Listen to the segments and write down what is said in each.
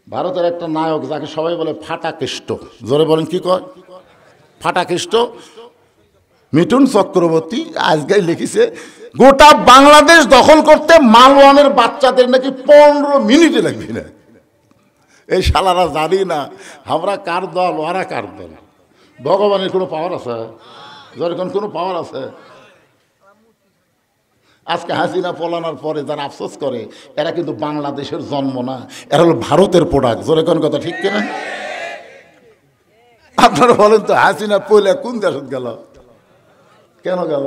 ভারতের একটা নায়ক যাকে সবাই বলে ফাটাকেষ্ট, জোরে বলেন কি কয়? ফাটাকেষ্ট মিঠুন চক্রবর্তী আজকে লিখেছে গোটা বাংলাদেশ দখল করতে মালওয়ানের বাচ্চাদের নাকি 15 মিনিটে লাগবে না। এই শালারা জানি না আমরা কার দল, ওরা কার দল। ভগবানের কোনো পাওয়ার আছে? যখন কোনো পাওয়ার আছে? আজকে হাসিনা পলানোর পরে যারা আফসোস করে এরা কিন্তু বাংলাদেশের জন্ম না, এরা হলো ভারতের প্রোডাক্ট। জোরে কোন কথা ঠিক কিনা? আপনারা বলেন তো হাসিনা পলে কোন দেশত গেল? কেন গেল?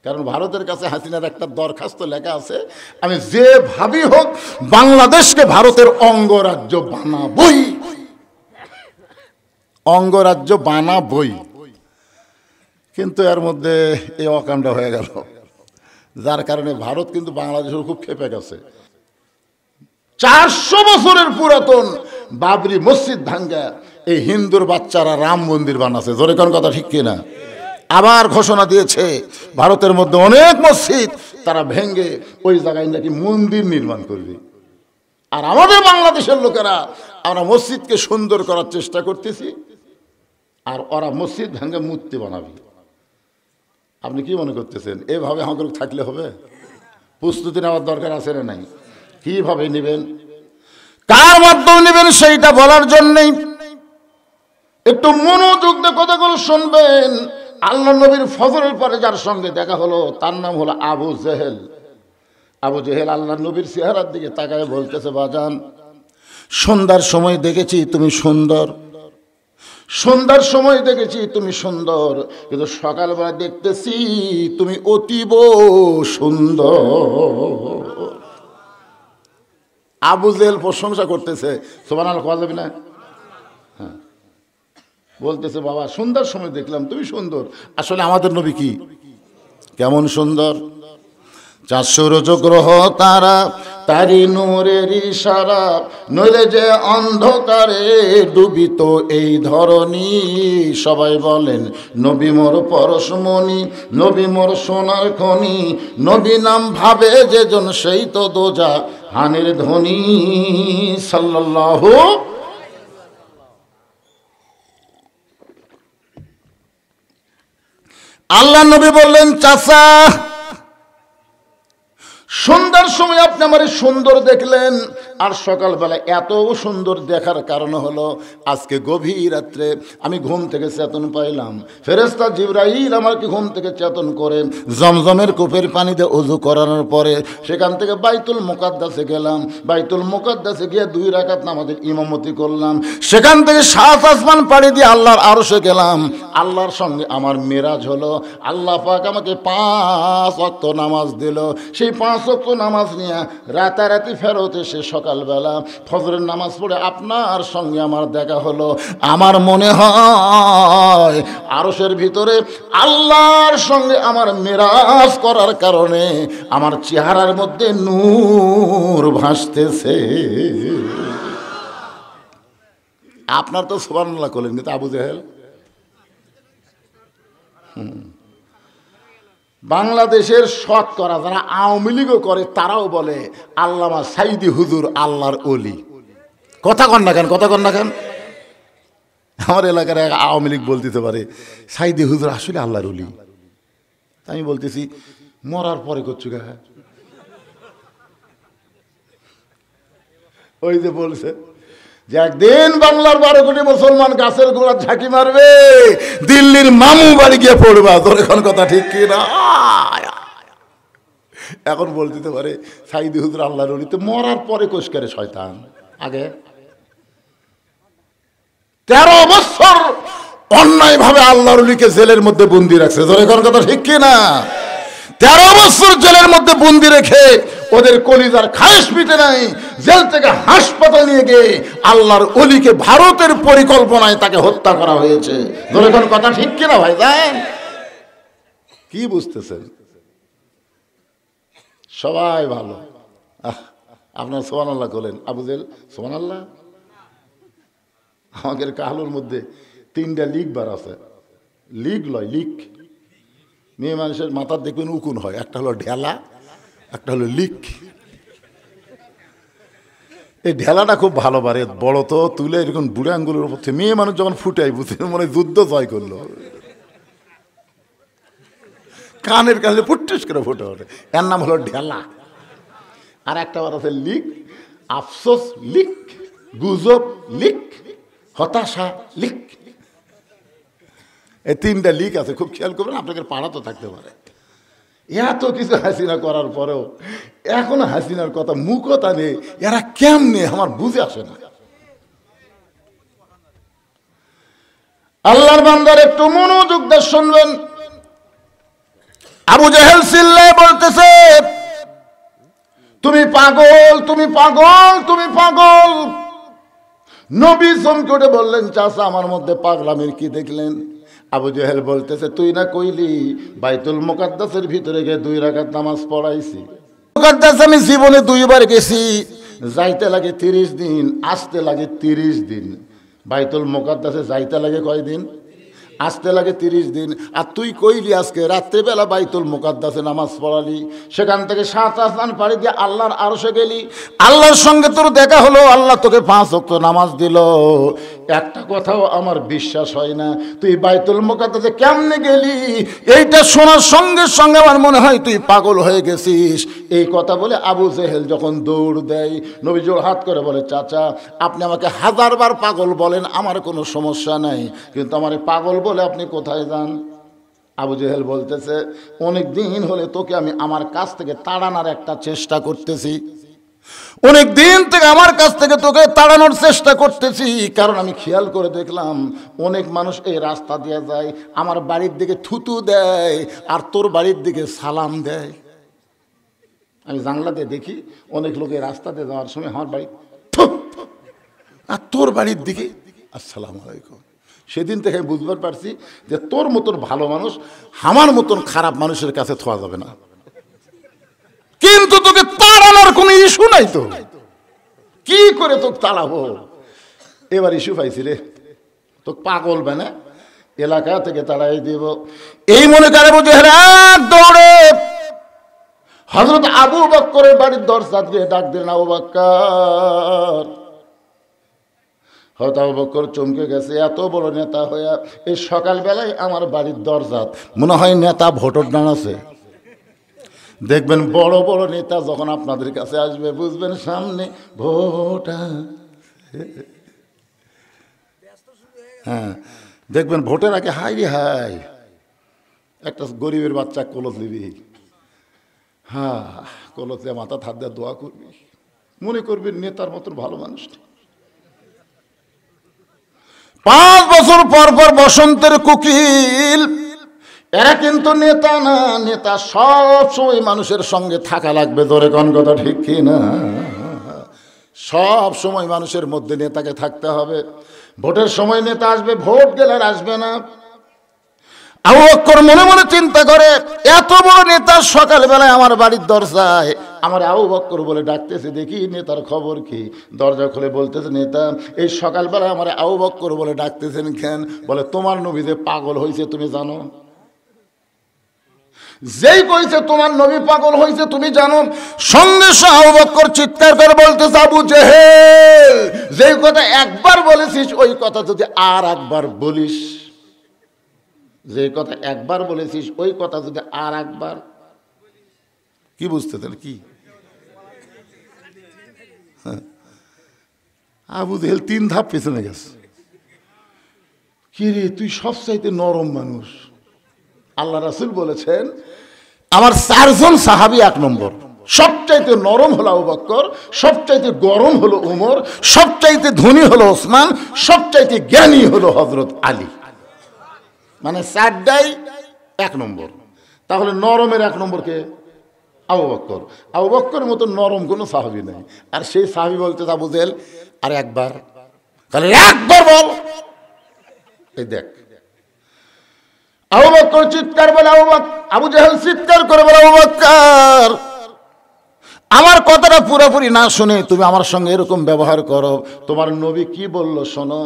কারণ ভারতের কাছে হাসিনার একটা দরখাস্ত লেখা আছে, আমি যেভাবেই হোক বাংলাদেশকে ভারতের অঙ্গরাজ্য বানাবই, অঙ্গরাজ্য বানাবই। কিন্তু এর মধ্যে এই অকাণ্ড হয়ে গেল, যার কারণে ভারত কিন্তু বাংলাদেশের খুব ক্ষেপে গেছে। 400 বছরের পুরাতন বাবরি মসজিদ ভাঙ্গা এই হিন্দুর বাচ্চারা রাম মন্দির বানাচ্ছে। জোরে কোন কথা ঠিক কিনা? আবার ঘোষণা দিয়েছে ভারতের মধ্যে অনেক মসজিদ তারা ভেঙ্গে ওই জায়গায় নাকি মন্দির নির্মাণ করবে। আর আমাদের বাংলাদেশের লোকেরা আমরা মসজিদকে সুন্দর করার চেষ্টা করতেছি, আর ওরা মসজিদ ভেঙ্গে মূর্তি বানাবে। আপনি কি মনে করতেছেন এভাবে আমাদের থাকলে হবে? প্রস্তুতি নেওয়ার দরকার আছে না নাই? কিভাবে নেবেন, কার মাধ্যমে নেবেন সেইটা বলার জন্যই একটু মনোযোগ দিয়ে কথাগুলো শুনবেন। আল্লাহ নবীর ফজরের পরে যার সঙ্গে দেখা হলো তার নাম হলো আবু জেহেল। আবু জেহেল আল্লাহ নবীর চেহারার দিকে তাকায় বলতেছে, বাজান সন্ধ্যার সময় দেখেছি তুমি সুন্দর, সন্ধ্যার সময় দেখেছি তুমি সুন্দর, কিন্তু সকালবেলা দেখতেছি তুমি অতীব সুন্দর। আবু জেহেল প্রশংসা করতেছে, সুবহানাল্লাহ কোয়া যাবে না? হ্যাঁ, বলতেছে বাবা সন্ধ্যার সময় দেখলাম তুমি সুন্দর। আসলে আমাদের নবী কি কেমন সুন্দর? 400 রজগ্রহ তারা তারি নূরের ইশারা, নইলে যে অন্ধকারে ডুবিত এই ধরনী। সবাই বলেন নবী মোর পরশমণি, নবী মোর সোনার খনি, নবী নাম ভাবে যে জন সেই তো দোজা হানের ধ্বনি। সাল্লাল্লাহু। আল্লাহ নবী বললেন, চাচা সন্ধ্যার সময় আপনি আমার সুন্দর দেখলেন, আর সকালবেলা এত সুন্দর দেখার কারণ হলো আজকে গভীর রাত্রে আমি ঘুম থেকে চেতন পাইলাম, ফেরেশতা জিবরাইল আমাকে ঘুম থেকে চেতন করে জমজমের কূপের পানিতে ওযু করানোর পরে সেখান থেকে বাইতুল মুকাদ্দাসে গেলাম। বাইতুল মুকাদ্দাসে গিয়ে 2 রাকাত নামাজের ইমামতি করলাম। সেখান থেকে 7 আসমান পাড়ি দিয়ে আল্লাহর আরশে গেলাম। আল্লাহর সঙ্গে আমার মেরাজ হলো। আল্লাহ পাক আমাকে 5 ওয়াক্ত নামাজ দিল। সেই 5 ওয়াক্ত নামাজ নিয়ে রাতারাতি ফেরত এসে সকালবেলা ফজরের নামাজ পড়ে আপনার সঙ্গে আমার দেখা হলো। আমার মনে হয় আরশের ভিতরে আল্লাহর সঙ্গে আমার মেরাজ করার কারণে আমার চেহারার মধ্যে নূর ভাসতেছে। আপনার তো সুবহানাল্লাহ করলেন, কিন্তু আবু জেহেল বাংলাদেশের শতকরা যারা আওয়ামী লীগও করে তারাও বলে আল্লামা সাইদি হুজুর আল্লাহর ওলি। কথা কন না কেন, কথা কন না কেন? আমার এলাকার এক আওয়ামী লীগ বলতে পারে সাইদি হুজুর আসলে আল্লাহর ওলি। আমি বলতেছি মরার পরে করছু গা? ওই যে বলছে যে একদিন বাংলার 12 কোটি মুসলমান গাছের গোড়া ঝাঁকি মারবে, দিল্লির মামু বাড়ি গিয়ে পড়বা। তোর এখন কথা ঠিক কি না? এখন বলতে পারে সাইদি হুজুর আল্লাহর ওলি, তো মরার পরে কোষ করে শয়তান। আগে 13 বছর অন্যায় ভাবে আল্লাহর ওলিকে জেলের মধ্যে বন্দি রাখছে। তোর এখন কথা ঠিক কি না? 13 বছর জেলের মধ্যে বন্দি রেখে ওদের কলিজার খায়েশ মিটে নাই, জেল থেকে হাসপাতাল নিয়ে গিয়ে আল্লাহর ওলিকে ভারতের পরিকল্পনায় তাকে হত্যা করা হয়েছে। এখন কথা ঠিক কিনা ভাই? জান কি বুঝতেছেন? সবাই ভালো। আপনার সুবহানাল্লাহ বলেন। আবু জেহেল সুবহানাল্লাহ। আমাদের কাহলুর মধ্যে 3টা লিক বার আছে। লিক লয়, লিক। মেয়ে মানুষের মাথার দেখবেন উকুন হয়, একটা হলো ঢেলা, একটা হলো লিক। এই ঢেলাটা খুব ভালো পারে, বড় তো তুলে এরকম বুড়ে আঙ্গুলের উপর থেকে মেয়ে মানুষ যখন ফুটাই বুঝতে মনে হয় যুদ্ধ জয় করলো, কানের কাছে ফুটুস করে ফুটে ওঠে, এর নাম হলো ঢেলা। আর একটা বার আছে লিক, আফসোস লিক, গুজব লিক, হতাশা লিক। এই তিনটা লিক আছে, খুব খেয়াল করবেন, আপনাদের পাড়া তো থাকতে পারে। এত কিছু হাসিনা করার পরেও এখনো হাসিনার কথা মুখতা নেই, এরা কেমনে আমার বুঝে আসে না। আল্লাহর বান্দার একটু মনোযোগ দিয়ে শুনবেন। আবু জেহেল চিল্লায় বলতেছে, তুমি পাগল, তুমি পাগল, তুমি পাগল। নবী চমকে উঠে বললেন, চাচা আমার মধ্যে পাগলামির কি দেখলেন? আবু জেহেল বলতেছে, তুই না কইলি বাইতুল মুকাদ্দাসের ভিতরে গিয়ে 2 রাকাত নামাজ পড়াইছি। মুকাদ্দাস আমি জীবনে 2 বার গেছি, যাইতে লাগে 30 দিন, আসতে লাগে 30 দিন। বাইতুল মুকাদ্দাসে যাইতে লাগে কয় দিন? আসতে লাগে 30 দিন। আর তুই কইলি আজকে রাত্রেবেলা বাইতুল মুকাদ্দাসে নামাজ পড়ালি, সেখান থেকে 7 আসমান পাড়ি দিয়ে আল্লাহর আরশে গেলি, আল্লাহর সঙ্গে তোর দেখা হলো, আল্লাহ তোকে 5 ওয়াক্ত নামাজ দিল। একটা কথাও আমার বিশ্বাস হয় না, তুই বাইতুল মুকাদ্দাসে কেমনে গেলি? এইটা শোনার সঙ্গে সঙ্গে আমার মনে হয় তুই পাগল হয়ে গেছিস। এই কথা বলে আবু জেহেল যখন দৌড় দেয়, নবী জোর হাত করে বলে, চাচা আপনি আমাকে 1000 বার পাগল বলেন, আমার কোনো সমস্যা নাই, কিন্তু আমার পাগল বলে আপনি কোথায় যান? আবু জেহেল বলতেছে, অনেক দিন হলে তোকে আমি আমার কাছ থেকে তাড়ানোর একটা চেষ্টা করতেছি, অনেক দিন থেকে আমার কাছ থেকে তোকে তাড়ানোর চেষ্টা করতেছি, কারণ আমি খেয়াল করে দেখলাম অনেক মানুষ এই রাস্তা দিয়ে যায়, আমার বাড়ির দিকে থুতু দেয় আর তোর বাড়ির দিকে সালাম দেয়। আমি জানলাতে দেখি অনেক লোক এই রাস্তাতে যাওয়ার সময় আমার বাড়ি আর তোর বাড়ির দিকে আসসালামু আলাইকুম। সেদিন থেকে আমি বুঝবার পারছি যে তোর মতন ভালো মানুষ আমার মতন খারাপ মানুষের কাছে থোয়া যাবে না, কিন্তু তোকে তাড়ানোর কোনো ইস্যু নাই, তো কি করে তোকে তাড়াবো? এবার ইস্যু পাইছি রে, তোকে পাগল বানা এলাকা থেকে তাড়াই দিব। এই মনে করে বুঝে দৌড়ে হযরত আবু বকরের বাড়ির দরজা দিয়ে ডাক দিলেন, আবু বকর। হয়তো আবু বকর চমকে গেছে, এত বড় নেতা হইয়া এই সকালবেলায় আমার বাড়ির দরজা, মনে হয় নেতা ভোটর দাঁড়াছে। দেখবেন বড় বড় নেতা যখন আপনাদের কাছে আসবে বুঝবেন সামনে ভোট। হ্যাঁ, দেখবেন ভোটের আগে হাই রে হাই একটা গরিবের বাচ্চা কলস দিবি, হ্যাঁ কলসে মাথা হাত দিয়ে দোয়া করবি, মনে করবি নেতার মতন ভালো মানুষ। 5 বছর পর পর বসন্তের কোকিল, এরা কিন্তু নেতা না, নেতা সব সময় মানুষের সঙ্গে থাকা লাগবে। ধরে কোন কথা ঠিক কি না? সব সময় মানুষের মধ্যে নেতাকে থাকতে হবে। ভোটের সময় নেতা আসবে, ভোট গেলে আর আসবে না। আবু বকর মনে মনে চিন্তা করে, এত বড় নেতা সকালবেলায় আমার বাড়ির দরজায় আমার আবু বকর বলে ডাকতেছে, দেখি নেতার খবর কি। দরজা খুলে বলতেছে, নেতা এই সকালবেলায় আমার আবু বকর বলে ডাকতেছেন কেন? বলে, তোমার নবী যে পাগল হয়েছে তুমি জানো? যেই কইছে তোমার নবী পাগল হয়েছে তুমি জানো? সঙ্গে সঙ্গে আবু বকর চিৎকার করে বলতেছে, আবু জেহেল যেই কথা একবার বলেছিস ওই কথা যদি আর একবার বলিস, যে কথা একবার বলেছিস ওই কথা যদি আর একবার, কি বুঝতেছেন কি? আবু জেহেল 3 ধাপ পেছনে গেছে। কি রে, তুই সবচাইতে নরম মানুষ। আল্লাহ রাসূল বলেছেন, আমার 4 জন সাহাবী 1 নম্বর। সবচাইতে নরম হলো আবু বকর, সবচাইতে গরম হলো উমর, সবচাইতে ধনী হলো ওসমান, সবচাইতে জ্ঞানী হলো হযরত আলী। মানে 4টাই 1 নম্বর। তাহলে নরমের 1 নম্বর কে? আবু বকর। আবু বকরের মতো নরম কোনো সাহাবী নাই। আর সেই সাহাবী বলতে আবু জেহেল, আর একবার, তাহলে একবার বল। এই দেখ, আবু বকর চিৎকার বলে, আবু জেহেল চিৎকার করে বলে, আবু বকর আমার কথাটা পুরোপুরি না শুনে তুমি আমার সঙ্গে এরকম ব্যবহার করো। তোমার নবী কি বললো শোনো।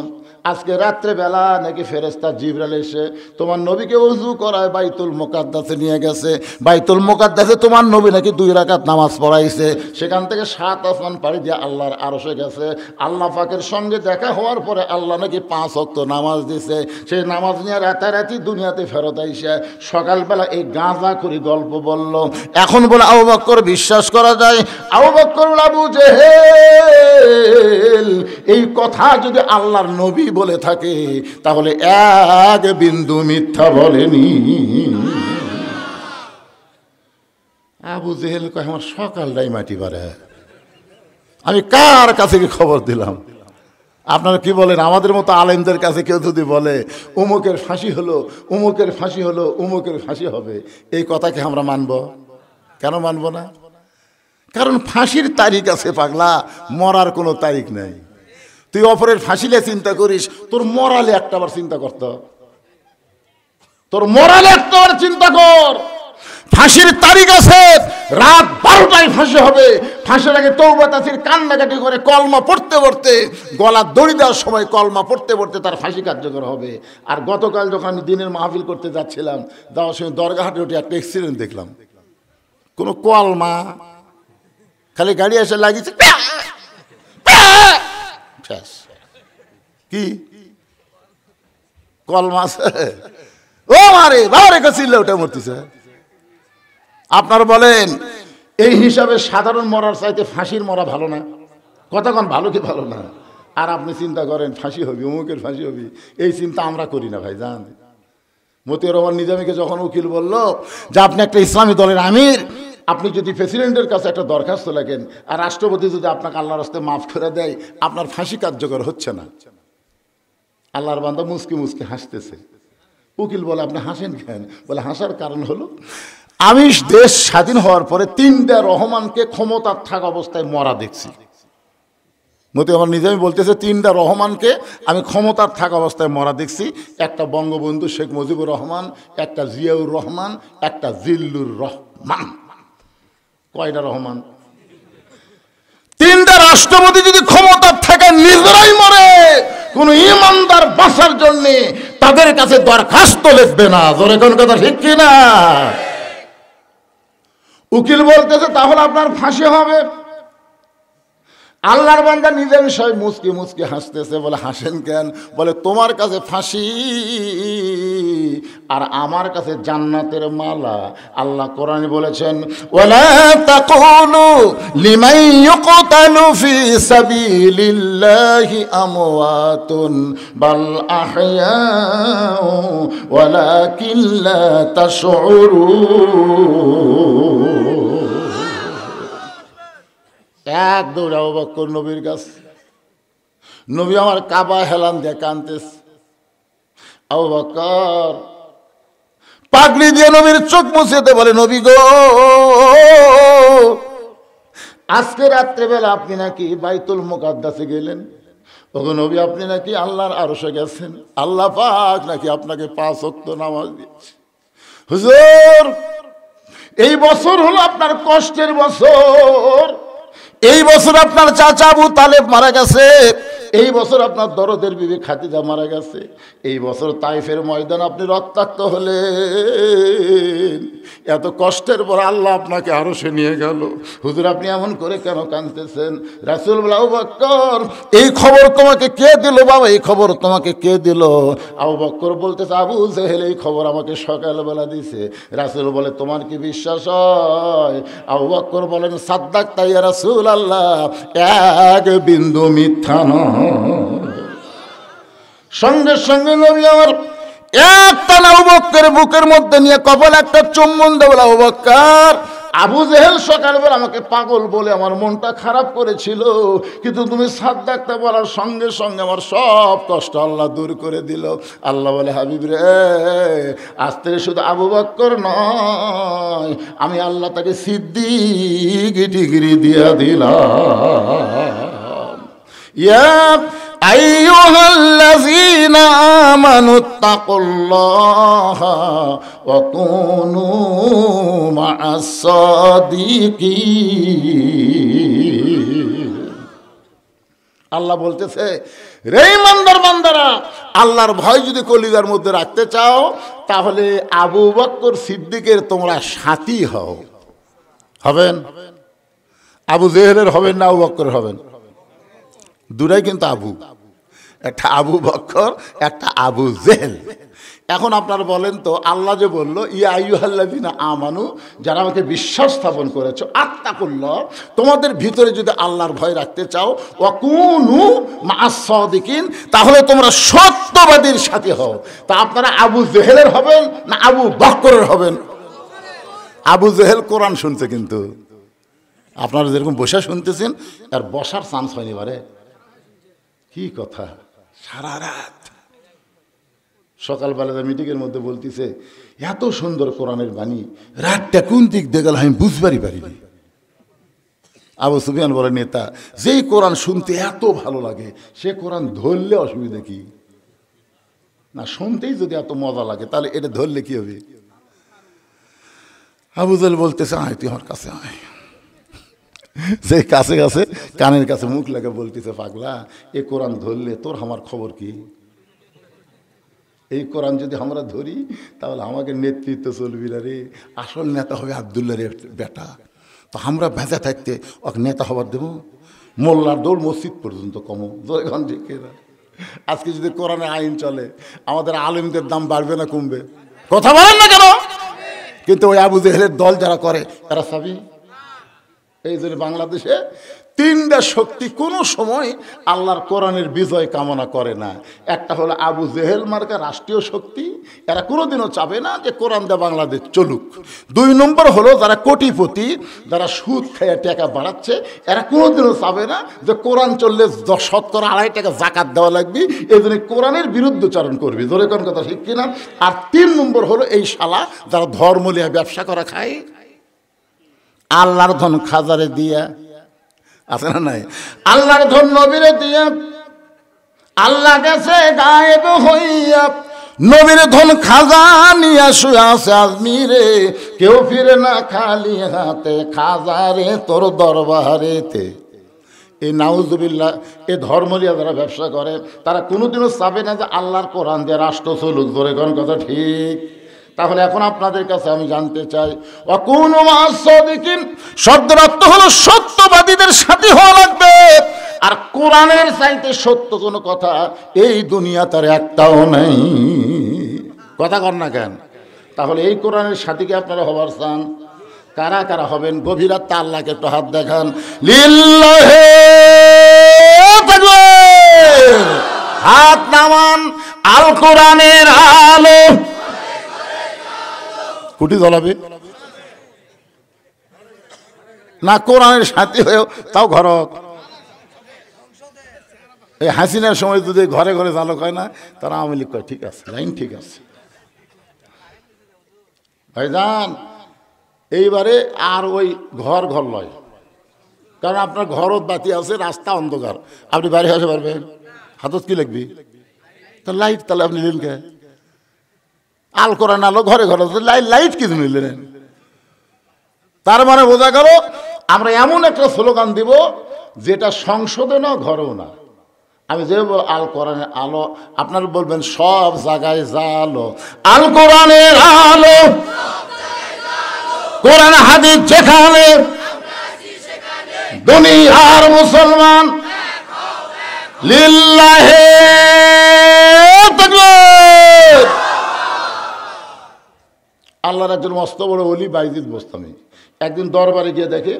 আজকে রাত্রেবেলা নাকি ফেরেশতা জিবরাইল এসে তোমার নবীকে ওযু করায় বাইতুল মুকাদ্দাসে নিয়ে গেছে। বাইতুল মুকাদ্দাসে তোমার নবী নাকি 2 রাকাত নামাজ পড়াইছে। সেখান থেকে 7 আসমান পাড়ি দিয়ে আল্লাহর আরশে গেছে। আল্লাহ পাকের সঙ্গে দেখা হওয়ার পরে আল্লাহ নাকি 5 ওয়াক্ত নামাজ দিছে। সেই নামাজ নিয়ে রাতারাতি দুনিয়াতে ফেরত আইসে সকালবেলা এই গাঁজা করে গল্প বলল। এখন বলে আবু বকর বিশ্বাস করা যায়? আবু বকর আবু জেহেল এই কথা যদি আল্লাহর নবী বলে থাকে তাহলে এক বিন্দু মিথ্যা বলেনি। আবু জেহেল কয় আমার সকালটাই মাটি পারে, আমি কার কাছে কি খবর দিলাম? আপনারা কি বলেন? আমাদের মতো আলেমদের কাছে কেউ যদি বলে উমুকের ফাঁসি হলো, উমুকের ফাঁসি হলো, উমুকের ফাঁসি হবে, এই কথাকে আমরা মানব? কেন মানব না? কারণ ফাঁসির তারিখ আছে পাগলা, মরার কোনো তারিখ নাই। তুই অপরের ফাঁসিলে চিন্তা করিস, তোর মরালে একটাবার চিন্তা করত, তোর মরালে একটাবার চিন্তা কর। ফাঁসির তারিখ আছে, রাত 12টায় ফাঁসি হবে। ফাঁসির আগে তওবা তাসির কান্নাকাটি করে কলমা পড়তে পড়তে, গলা দড়ি দেওয়ার সময় কলমা পড়তে পড়তে তার ফাঁসি কার্যকর হবে। আর গতকাল যখন আমি দিনের মাহফিল করতে যাচ্ছিলাম, যাওয়ার সময় দরগাহাটে উঠে একটা অ্যাক্সিডেন্ট দেখলাম। কোনো কলমা, খালি গাড়ি এসে লাগিয়েছে, কি কলমা আছে? ও মারে বাবারে কাছিলে ওটা মরতেছে। আপনারা বলেন এই হিসাবে সাধারণ মরার চাইতে ফাঁসির মরা ভালো না? কতক্ষণ ভালো কি ভালো না? আর আপনি চিন্তা করেন ফাঁসি হবি, অমুকের ফাঁসি হবি, এই চিন্তা আমরা করি না ভাই। জান মতিউর রহমান নিজামীকে যখন উকিল বলল যে আপনি একটা ইসলামী দলের আমির, আপনি যদি প্রেসিডেন্টের কাছে একটা দরখাস্ত লেখেন আর রাষ্ট্রপতি যদি আপনাকে আল্লাহর রাস্তায় মাফ করে দেয়, আপনার ফাঁসি কার্যকর হচ্ছে না। আল্লাহর বান্দা মুসকি মুসকি হাসতেছে। উকিল বলে আপনি হাসেন কেন? বলে হাসার কারণ হলো আমি দেশ স্বাধীন হওয়ার পরে 3টা রহমানকে ক্ষমতার থাকা অবস্থায় মরা দেখছি। মতিউর রহমান নিজামী বলতেছে 3টা রহমানকে আমি ক্ষমতার থাকা অবস্থায় মরা দেখছি। একটা বঙ্গবন্ধু শেখ মুজিবুর রহমান, একটা জিয়াউর রহমান, একটা জিল্লুর রহমান। কয়টা রহমান? 3টা রাষ্ট্রপতি যদি ক্ষমতার থেকে নিজেরাই মরে, কোন ইমানদার বাঁচার জন্য তাদের কাছে দরখাস্ত লিখবে না। জোরে কোন কথা ঠিক কিনা? উকিল বলতেছে তাহলে আপনার ফাঁসি হবে। আল্লাহর বান্দা নিজামী সাহেব মুচকি মুচকি হাসতেছে। বলে হাসেন কেন? বলে তোমার কাছে ফাঁসি আর আমার কাছে জান্নাতের মালা। আল্লাহ কোরআনে বলেছেন ওয়ালা তাকুলু লিমান ইউকতালু ফি সাবিলিল্লাহি আমওয়াতুন বাল আহইয়াউ ওয়ালাকিন লা তাশউরুন। এক দৌড় আবু বকর নবীর কাছে। নবী আমার কাবা হেলান দিয়ে কাঁদতেছে। আবু বকর পাগড়ি দিয়ে নবীর চোখ মুছতে বলে নবী গো, আজকে রাত্রেবেলা আপনি নাকি বাইতুল মুকাদ্দাসে গেলেন। ওগো নবী আপনি নাকি আল্লাহর আরশে গেছেন। আল্লাহ পাক নাকি আপনাকে 5 ওয়াক্ত নামাজ দিয়েছে। হুজুর এই বছর হলো আপনার কষ্টের বছর। এই বছর আপনার চাচা আবু তালেব মারা গেছে। এই বছর আপনার দরদের বিবি খাদিজা মারা গেছে। এই বছর তাইফের ময়দান আপনি রক্তাক্ত হলেন। এত কষ্টের পর আল্লাহ আপনাকে আরশে নিয়ে গেল। হুজুর আপনি এমন করে কেন কাঁদতেছেন? রাসূল বলে আবু বকর এই খবর তোমাকে কে দিল বাবা? এই খবর তোমাকে কে দিল? আবু বকর বলতেছে আবু জেহেল এই খবর আমাকে সকালবেলা দিছে। রাসূল বলে তোমার কি বিশ্বাস হয়? আবু বকর বলেন সাদ্দাকতা ইয়া রাসূলুল্লাহ, এক বিন্দু মিথ্যা নয়। সঙ্গে সঙ্গে নবী আমার একটানা আবু বকরের বুকের মধ্যে নিয়ে কপালে একটা চুম্বন দেওয়া। আবু বকর আবু জেহেল সকালবেলা আমাকে পাগল বলে আমার মনটা খারাপ করেছিল, কিন্তু তুমি সাদ্দাকতা বলার সঙ্গে সঙ্গে আমার সব কষ্ট আল্লাহ দূর করে দিল। আল্লাহ বলে হাবিব রে, আজ থেকে শুধু আবু বকর নয়, আমি আল্লাহ তাকে সিদ্দিক ডিগ্রি দিয়া দিলাম। ইয়া আইয়ুহাল্লাযীনা আমানুত্তাকুল্লাহা ওয়া কুনু মা'আস সাদিকিন। আল্লাহ বলতেছে, রে ইমানদার বান্দারা, আল্লাহর ভয় যদি কলিজার মধ্যে রাখতে চাও তাহলে আবু বকর সিদ্দিকের তোমরা সাথী হও। হবেন? আবু জেহেলের হবেন না আবু বকরের হবেন? দুটাই কিন্তু আবু, একটা আবু বকর, একটা আবু জেহেল। এখন আপনারা বলেন তো, আল্লাহ যে বলল ইয়া আইয়ুহাল্লাযীনা আমানু, যারা আমাকে বিশ্বাস স্থাপন করেছো, আত্তাকুল্লাহ, তোমাদের ভিতরে যদি আল্লাহর ভয় রাখতে চাও, ওয়া কুনু মা'আস সাদিকিন, তাহলে তোমরা সত্যবাদীর সাথে হও। তা আপনারা আবু জেহেলের হবেন না আবু বকরের হবেন? আবু জেহেল কোরআন শুনছে, কিন্তু আপনারা যেরকম বসে শুনতেছেন আর বসার চান্স হয়নি। এবারে কি কথা, সারা রাত সকালবেলা মিটিংয়ের মধ্যে বলতেছে এত সুন্দর কোরআনের বাণী, রাতটা কোন দিক দিয়ে গেল আমি বুঝবারই পারিনি। আবু সুফিয়ান বলে, নেতা, যেই কোরআন শুনতে এত ভালো লাগে সে কোরআন ধরলে অসুবিধা কি? না, শুনতেই যদি এত মজা লাগে তাহলে এটা ধরলে কি হবে? আবু জেহেল বলতেছে, আয় তুই আমার কাছে আয়। সেই কাছে কাছে কানের কাছে মুখ লাগে বলতেছে, পাগলা, এ কোরআন ধরলে তোর আমার খবর কি? এই কোরআন যদি আমরা ধরি তাহলে আমাকে নেতৃত্ব চলবি না রে, আসল নেতা হবে আব্দুল্লাহ রে বেটা। তো আমরা ভেজা থাকতে ওকে নেতা হবার দেবো? মোল্লার দৌড় মসজিদ পর্যন্ত কমো। যখন দেখে না, আজকে যদি কোরআনের আইন চলে আমাদের আলেমদের দাম বাড়বে না কমবে? কথা বলেন না কেন? কিন্তু ওই আবু জেহেলের দল যারা করে তারা সাবি। এই জন্য বাংলাদেশে তিনটা শক্তি কোনো সময় আল্লাহর কোরআনের বিজয় কামনা করে না। একটা হলো আবু জেহেল মার্কা রাষ্ট্রীয় শক্তি, এরা কোনোদিনও চাবে না যে কোরআন দিয়ে বাংলাদেশ চলুক। 2 নম্বর হলো যারা কোটিপতি, যারা সুদ খেয়ে টাকা বাড়াচ্ছে, এরা কোনোদিনও চাবে না যে কোরআন চললে শতকরা 2.5 টাকা জাকাত দেওয়া লাগবে, এই জন্য কোরআনের বিরুদ্ধচারণ করবে। ধরে কোন কথা ঠিক কিনা? আর 3 নম্বর হলো এই শালা যারা ধর্মলিয়া ব্যবসা করা খায়, আল্লাহর ধন খাজারে দিয়া, আছে না নাই? আল্লাহর ধন নবীরে দিয়া, আল্লাহ গেছে গায়েব হইয়া, নবীর ধন খাজা নিয়া শুয়ে আছে আজমিরে, কেউ ফিরে না খালি হাতে, খাজারে তোর দরবারেতে। এই নাউজুবিল্লাহ, এই ধর্মরিয়া যারা ব্যবসা করে তারা কোনোদিনও চাবে না যে আল্লাহর কোরআন দিয়ে রাষ্ট্র চলুক। ধরে কোন কথা ঠিক? তাহলে এখন আপনাদের কাছে আমি জানতে চাই, ওয়াকুনু মা'আস সাদিকিন শব্দের অর্থ হলো সত্যবাদীদের সাথী হওয়া লাগবে। আর কোরআনের চাইতে সত্য কোনো কথা এই দুনিয়া তার একটাও নেই। কথা কর না কেন? তাহলে এই কোরআনের সাথীকে আপনারা হবার চান? কারা কারা হবেন? গভীর রাতে আল্লাহকে একটু হাত দেখান। লিল্লাহি তাকবীর, হাত নামান। আল কোরআনের আলো কুটি জ্বলাবে না, কোরআনের সাথী হয়েও তাও ঘর। এই হাসিনার সময় যদি ঘরে ঘরে চালক হয় না, তারা আওয়ামী লীগ কয় ঠিক আছে, লাইন ঠিক আছে। ভাইজান, এইবারে আর ওই ঘর ঘর লয়, কারণ আপনার ঘরত বাতি আছে, রাস্তা অন্ধকার, আপনি বাইরে আসতে পারবেন? হাতত কি লাগবে? তা লাইট, তাহলে আপনি নিলেন কে? আল কোরআন আলো ঘরে ঘরে, লাইট কি নিলেন? তার মানে বোঝা গেল আমরা এমন একটা স্লোগান দিব যেটা সংসদে না, ঘরেও না। আমি যে আল কোরআনের আলো, আপনারা বলবেন সব জায়গায় জালো, আল কোরআনের আলো, কোরআন হাদিস যেখানে, দুনিয়ার মুসলমান লিল্লাহি তাকবীর। আল্লাহর একজন মস্ত বড় ওলি বাইজিদ বোস্তামি একদিন দরবারে গিয়ে দেখে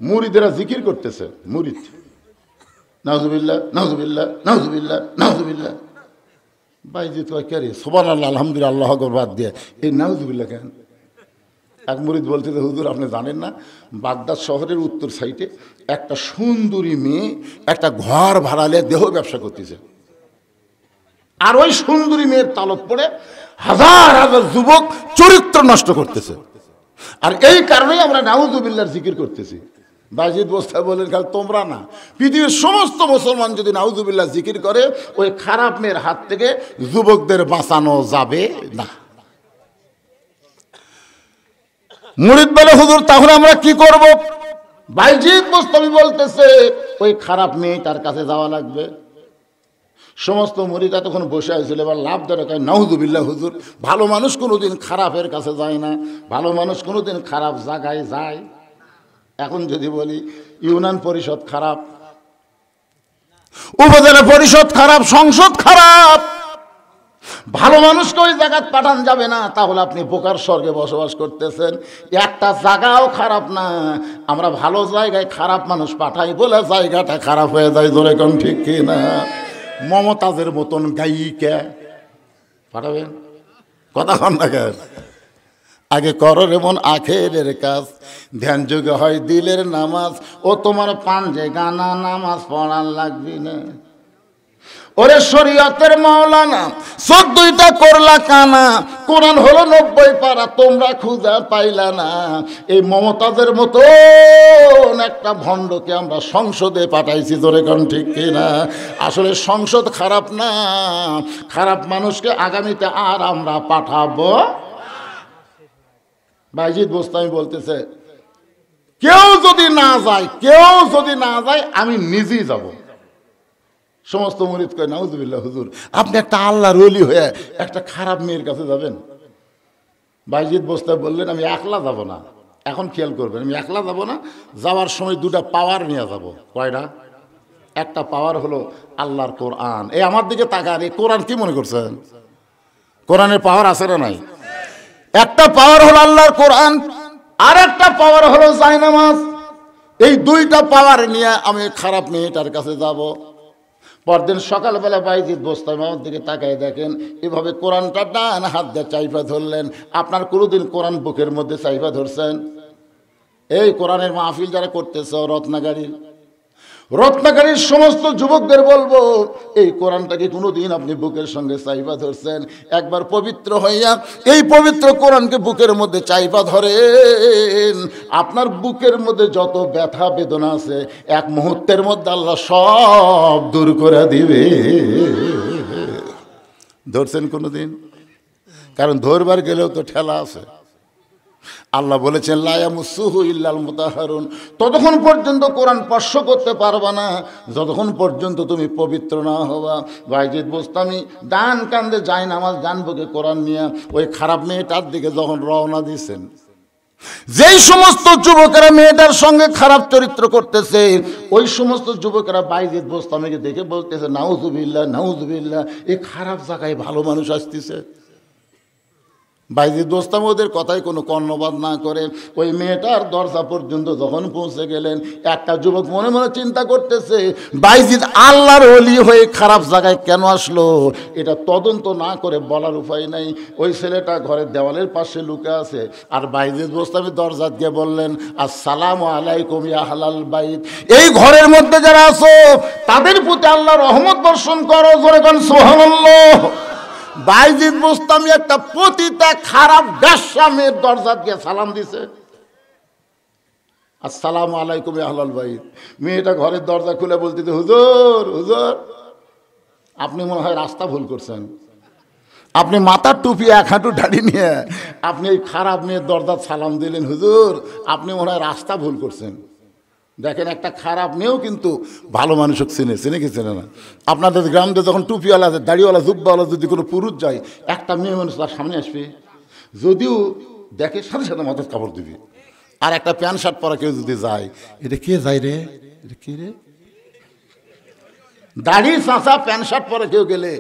মুরিদেরা জিকির করতেছে। মুরিদ নাউজুবিল্লাহ নাউজুবিল্লাহ নাউজুবিল্লাহ নাউজুবিল্লাহ। বাইজিদ কয়, কে রে? সুবহানাল্লাহ আলহামদুলিল্লাহ আল্লাহু আকবার বাদ দিয়ে এই নাউজুবিল্লাহ কেন? এক মুরিদ বলতেছে, হুজুর আপনি জানেন না, বাগদাদ শহরের উত্তর সাইডে একটা সুন্দরী মেয়ে একটা ঘর ভাড়ালে দেহ ব্যবসা করতেছে, আর ওই সুন্দরী মেয়ের তালত পড়ে হাজার হাজার যুবক চরিত্র নষ্ট করতেছে। আর এই কারণেই আমরা নাউজুবিল্লাহর জিকির করতেছি। বাইজিদ বোস্তামি বললেন খালি তোমরা না, পৃথিবীর সমস্ত মুসলমান যদি নাউজুবিল্লাহ জিকির করে ওই খারাপ মেয়ের হাত থেকে যুবকদের বাঁচানো যাবে না। মুরিদ বলে হুজুর তাহলে আমরা কি করব? বাইজিদ বোস্তামি বলতেছে ওই খারাপ মেয়েটার কাছে যাওয়া লাগবে। সমস্ত মুরিদা তখন বসে হয়েছিল, এবার লাভ ধরে কয় নাউজুবিল্লাহ হুজুর, ভালো মানুষ কোনোদিন খারাপের কাছে যায় না, ভালো মানুষ কোনোদিন খারাপ জায়গায় যায়। এখন যদি বলি ইউনিয়ন পরিষদ খারাপ, উপজেলা পরিষদ খারাপ, সংসদ খারাপ, ভালো মানুষকে ওই জায়গায় পাঠান যাবে না, তাহলে আপনি বোকার স্বর্গে বসবাস করতেছেন। একটা জায়গাও খারাপ না, আমরা ভালো জায়গায় খারাপ মানুষ পাঠাই বলে জায়গাটা খারাপ হয়ে যায়। জোরে কোন ঠিক কি না? মমতাজের মতন গায়িকা পাঠাবেন? কথা কন না কেন? আগে করো এমন আখেরের কাজ, ধ্যান যুগে হয় দিলের নামাজ। ও তোমার পাঞ্জে গানা নামাজ পড়ার লাগবি না। ওরে শরীয়তের মাওলানা 14টা করলা কানা, কোরআন হলো 90 পারা, তোমরা খুঁজা পাইলা না। এই মমতাজের মতো একটা ভণ্ডকে আমরা সংসদে পাঠাইছি। ধরে কোন ঠিক কিনা? আসলে সংসদ খারাপ না, খারাপ মানুষকে আগামীতে আর আমরা পাঠাবো। বাইজিদ বোস্তামি বলতেছে কেউ যদি না যায় আমি নিজেই যাব। সমস্ত মুরিদ কয় নাউজুবিল্লাহ হুজুর, আপনি একটা আল্লাহর ওলি হয়ে একটা খারাপ মেয়ের কাছে যাবেন? বাইজিদ বোস্তামি বললেন আমি একলা যাব না। এখন খেয়াল করবেন, আমি একলা যাব না, যাওয়ার সময় দুটা পাওয়ার নিয়ে যাব। কয়টা? একটা পাওয়ার হলো আল্লাহর কোরআন। এই আমার দিকে তাকান, এই কোরআন কি মনে করছেন? কোরআনের পাওয়ার আছে না নাই? একটা পাওয়ার হলো আল্লাহর কোরআন, আর একটা পাওয়ার হলো জায়নামাজ। এই দুইটা পাওয়ার নিয়ে আমি খারাপ মেয়েটার কাছে যাব। পরদিন সকালবেলা বাইজিদ বোস্তামি আমার দিকে তাকায় দেখেন, এভাবে কোরআনটা ডান হাত দিয়ে চাইপা ধরলেন। আপনার কোনোদিন কোরআন বুকের মধ্যে চাইপা ধরছেন? এই কোরআনের মাহফিল যারা করতেছে রত্নাগাড়ির সমস্ত যুবকদের বলবো, এই কোরআনটাকে কোনোদিন আপনি বুকের সঙ্গে চাইপা ধরছেন? একবার পবিত্র হইয়া এই পবিত্র কোরআনকে বুকের মধ্যে চাইপা ধরেন, আপনার বুকের মধ্যে যত ব্যথা বেদনা আছে এক মুহূর্তের মধ্যে আল্লাহ সব দূর করে দিবে। ধরছেন কোনোদিন? কারণ ধরবার গেলেও তো ঠেলা আছে। আল্লাহ বলেছেন লা ইয়ামাসসুহু ইল্লাল মুতাহহারুন, ততক্ষণ পর্যন্ত কোরআন স্পর্শ করতে পারবা না যতক্ষণ পর্যন্ত তুমি পবিত্র না হবা। বাইজিদ বোস্তামি ডান কান্দে জায়নামাজ, ডান বুকে কোরআন নিয়ে ওই খারাপ মেয়েটার দিকে যখন রওনা দিয়েছেন, যেই সমস্ত যুবকেরা মেয়েটার সঙ্গে খারাপ চরিত্র করতেছে ওই সমস্ত যুবকেরা বাইজিদ বোস্তামিকে দেখে বলতেছে নাউজুবিল্লাহ নাউজুবিল্লাহ, এই খারাপ জায়গায় ভালো মানুষ আসতেছে। বাইজিদ বোস্তামি ওদের কথায় কোনো কর্ণপাত না করে ওই মেয়েটার দরজা পর্যন্ত যখন পৌঁছে গেলেন, একটা যুবক মনে মনে চিন্তা করতেছে বাইজিদ আল্লাহর ওলি হয়ে খারাপ জায়গায় কেন আসলো। এটা তদন্ত না করে বলার উপায় নাই। ওই ছেলেটা ঘরের দেওয়ালের পাশে লুকে আছে, আর বাইজিদ বোস্তামি দরজা দিয়ে বললেন আসসালামু আলাইকুম ইয়া আহলাল বাইত, এই ঘরের মধ্যে যারা আছো তাদের প্রতি আল্লাহর রহমত বর্ষণ করো। জোরে কোন সুবহানাল্লাহ। বাইজিদ বোস্তামি একটা পতিতা খারাপ বেশ্যা মেয়ের দরজা দিয়ে সালাম দিছে, আসসালামু আলাইকুম ইয়া আহলাল বাইত। মেয়েটা ঘরের দরজা খুলে বলতেছে হুজুর হুজুর, আপনি মনে হয় রাস্তা ভুল করছেন। আপনি মাথার টুপি এক হাঁটু দাড়ি নিয়ে আপনি এই খারাপ মেয়ের দরজা সালাম দিলেন, হুজুর আপনি মনে হয় রাস্তা ভুল করছেন। দেখেন একটা খারাপ মেয়েও কিন্তু ভালো মানুষক চিনে কি চেনে না? আপনাদের গ্রামে যখন টুপিওয়ালা দাড়িওয়ালা জুব্বাওয়ালা যদি কোনো পুরুষ যায়, একটা মেয়ে মানুষ তার সামনে আসবে, যদিও দেখে সাথে সাথে মাথার কাপড় দিবে। আর একটা প্যান্ট শার্ট পরা কেউ যদি যায়, এটা কে যায় রে, এটা কে রে? দাড়ি চাঁচা প্যান্ট শার্ট পরে কেউ গেলে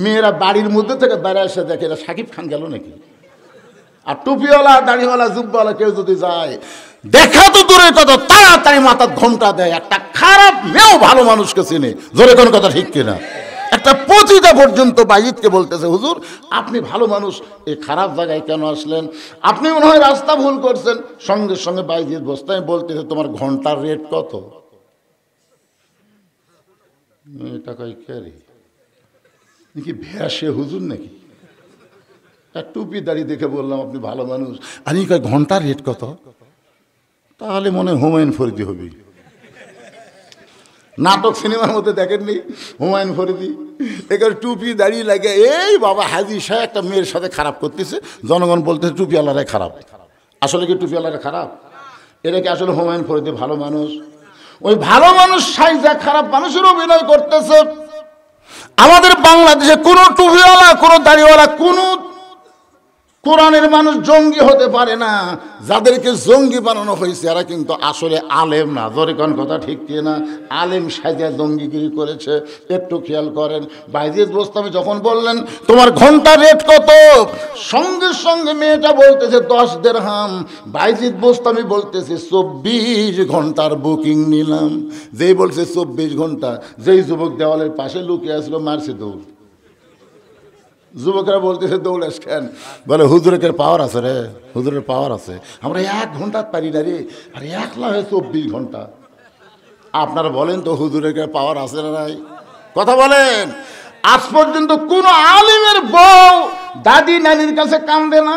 মেয়েরা বাড়ির মধ্যে থেকে দাঁড়িয়ে এসে দেখে এটা সাকিব খান গেল নাকি। আর টুপিওয়ালা দাড়িওয়ালা জুব্বাওয়ালা কেউ যদি যায়, দেখা তো দূরের কথা তাড়াতাড়ি মাথার ঘোমটা দেয়। একটা খারাপ মেয়েও ভালো মানুষকে চিনে। জোরে কোন কথা ঠিক কিনা? একটা পতিতা পর্যন্ত বাইজিদকে বলতেছে হুজুর আপনি ভালো মানুষ, এই খারাপ জায়গায় কেন আসলেন? আপনি মনে হয় রাস্তা ভুল করছেন। সঙ্গে সঙ্গে বাইজিদ বোস্তামি বলতেছে তোমার ঘন্টার রেট কত? এটা কই কে রে, নাকি ভ্যাসে হুজুর নাকি? টুপি দাড়ি দেখে বললাম আপনি ভালো মানুষ, আর কয় ঘন্টার রেট কত? তাহলে মনে হুমায়ুন ফরিদি হবে। নাটক সিনেমার মধ্যে দেখেননি হুমায়ুন ফরিদি এখানে টুপি দাঁড়িয়ে লাগে এই বাবা হাজি সাহেব একটা মেয়ের সাথে খারাপ করতেছে, জনগণ বলতেছে টুপিওয়ালারাই খারাপ। আসলে কি টুপিওয়ালারা খারাপ? এটা কি আসলে হুমায়ুন ফরিদি ভালো মানুষ? ওই ভালো মানুষ সাইজা খারাপ মানুষের অভিনয় করতেছে। আমাদের বাংলাদেশে কোনো টুপিওয়ালা, কোনো দাড়িওয়ালা, কোনো কোরআনের মানুষ জঙ্গি হতে পারে না। যাদেরকে জঙ্গি বানানো হয়েছে এরা কিন্তু আসলে আলেম না। জোরে কোন কথা ঠিক কি না? আলেম সাজা জঙ্গিগিরি করেছে। একটু খেয়াল করেন, বাইজিদ বোস্তামি যখন বললেন তোমার ঘন্টা রেট কত, সঙ্গে সঙ্গে মেয়েটা বলতেছে 10 দিরহাম। বাইজিদ বোস্তামি বলতেছে 24 ঘন্টার বুকিং নিলাম। যেই বলছে 24 ঘন্টা, যেই যুবক দেওয়ালের পাশে লুকিয়ে আসলো মারছে দৌড়। যুবকরা বলতেছে দৌড়াস কেন? বলে হুজুরের পাওয়ার আছে রে, হুজুরের পাওয়ার আছে। আমরা 1 ঘন্টা পারি না রে, আর একলা হয়ে 24 ঘন্টা। আপনারা বলেন তো হুজুরের পাওয়ার আছে না নাই? কথা বলেন। আজ পর্যন্ত কোন আলিমের বউ দাদি নানির কাছে কান্দে না,